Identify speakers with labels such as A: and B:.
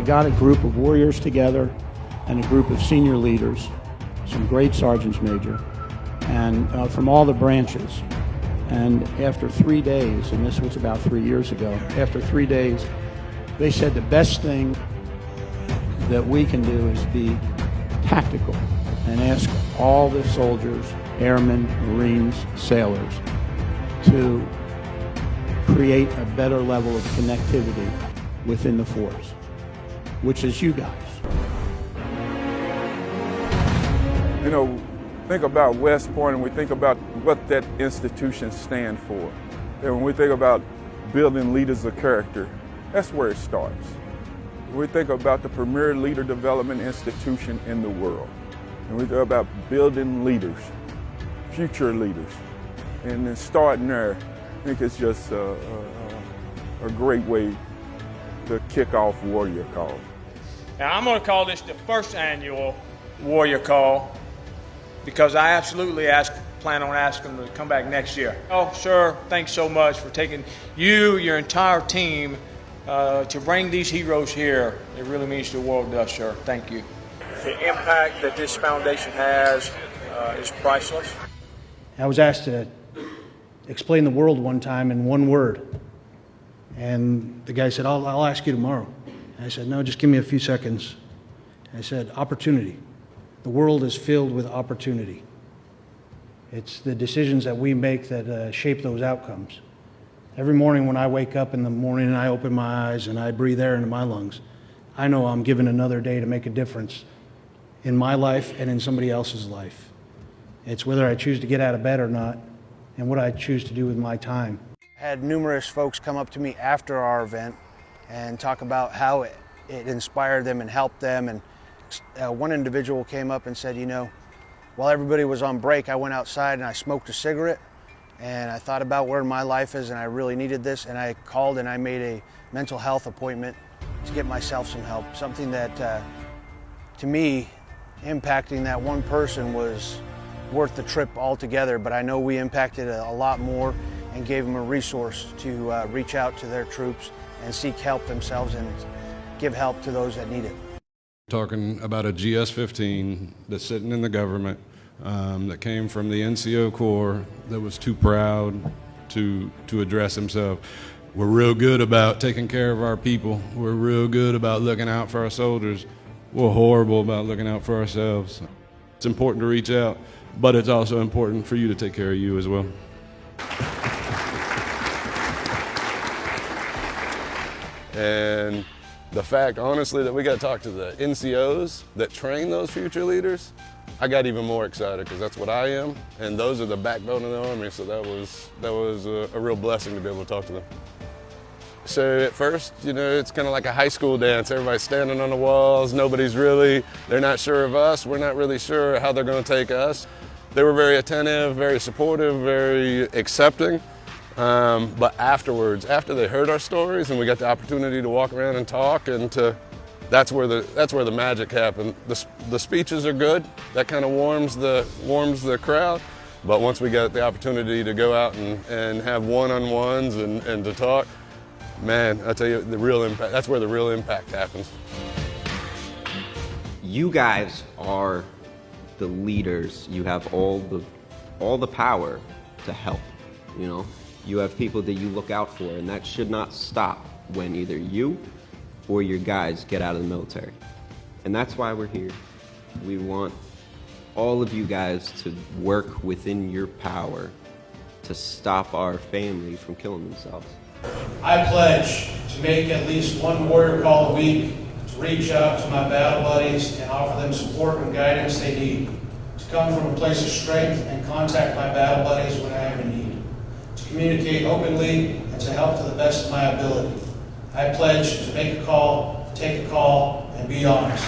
A: got a group of warriors together and a group of senior leaders, some great sergeants major, and from all the branches. And after 3 days, and this was about 3 years ago, after 3 days, they said the best thing that we can do is be tactical and ask all the soldiers, airmen, Marines, sailors, to create a better level of connectivity within the force, which is you guys.
B: You know, think about West Point and we think about what that institution stands for. And when we think about building leaders of character, that's where it starts. We think about the premier leader development institution in the world. And we think about building leaders, future leaders. And then starting there, I think it's just a great way to kick off Warrior Call.
C: Now I'm going to call this the first annual Warrior Call because I absolutely plan on asking them to come back next year. Oh, sir, thanks so much for taking your entire team to bring these heroes here. It really means the world to us, sir. Thank you. The impact that this foundation has is priceless.
D: I was asked to explain the world one time in one word. And the guy said, I'll ask you tomorrow. And I said, no, just give me a few seconds. I said, opportunity. The world is filled with opportunity. It's the decisions that we make that shape those outcomes. Every morning when I wake up in the morning and I open my eyes and I breathe air into my lungs, I know I'm given another day to make a difference in my life and in somebody else's life. It's whether I choose to get out of bed or not and what I choose to do with my time. I had numerous folks come up to me after our event and talk about how it inspired them and helped them. And one individual came up and said, you know, while everybody was on break, I went outside and I smoked a cigarette and I thought about where my life is and I really needed this, and I called and I made a mental health appointment to get myself some help. Something that, to me, impacting that one person was worth the trip altogether, but I know we impacted a lot more and gave them a resource to reach out to their troops and seek help themselves and give help to those that need it.
E: Talking about a GS-15 that's sitting in the government that came from the NCO Corps that was too proud to address himself. We're real good about taking care of our people. We're real good about looking out for our soldiers. We're horrible about looking out for ourselves. It's important to reach out, but it's also important for you to take care of you as well. And the fact, honestly, that we got to talk to the NCOs that train those future leaders, I got even more excited because that's what I am, and those are the backbone of the Army, so that was a real blessing to be able to talk to them. So at first, you know, it's kind of like a high school dance. Everybody's standing on the walls. They're not sure of us. We're not really sure how they're going to take us. They were very attentive, very supportive, very accepting. But afterwards, after they heard our stories and we got the opportunity to walk around and talk, and that's where the magic happened. The speeches are good. That kind of warms the crowd. But once we got the opportunity to go out and have one-on-ones and to talk, man, I tell you, the real impact. That's where the real impact happens.
F: You guys are the leaders. You have all the power to help. You know, you have people that you look out for, and that should not stop when either you or your guys get out of the military. And that's why we're here. We want all of you guys to work within your power to stop our family from killing themselves.
D: I pledge to make at least one warrior call a week, to reach out to my battle buddies and offer them support and guidance they need, to come from a place of strength and contact my battle buddies when I am in need, to communicate openly and to help to the best of my ability. I pledge to make a call, take a call, and be honest.